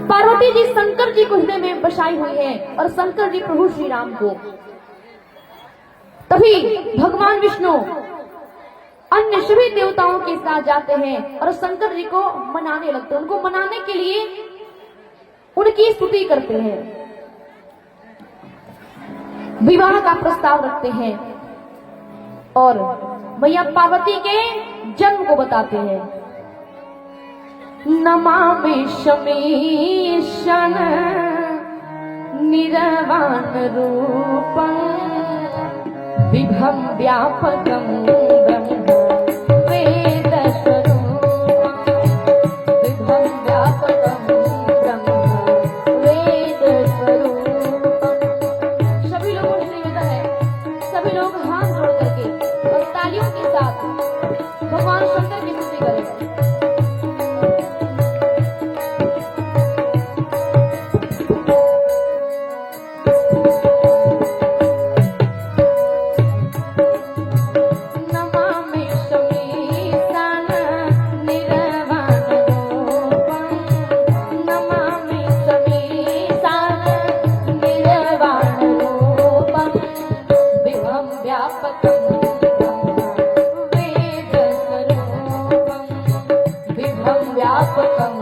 पार्वती जी शंकर जी को हृदय में बसाई हुई है और शंकर जी प्रभु श्री राम को। तभी भगवान विष्णु अन्य सभी देवताओं के साथ जाते हैं और शंकर जी को मनाने लगते हैं। उनको मनाने के लिए उनकी स्तुति करते हैं, विवाह का प्रस्ताव रखते हैं और मैया पार्वती के जन्म को बताते हैं। नमामि शमीशन निर्वाण रूपं विभं व्यापकं ब्रह्म वेद स्वरूपं विभं व्यापकं ब्रह्म वेद स्वरूपं। सभी लोगों से निवेदन है, सभी लोग हाथ जोड़ करके और तालियों के साथ भगवान शंकर की स्तुति करें। अखंड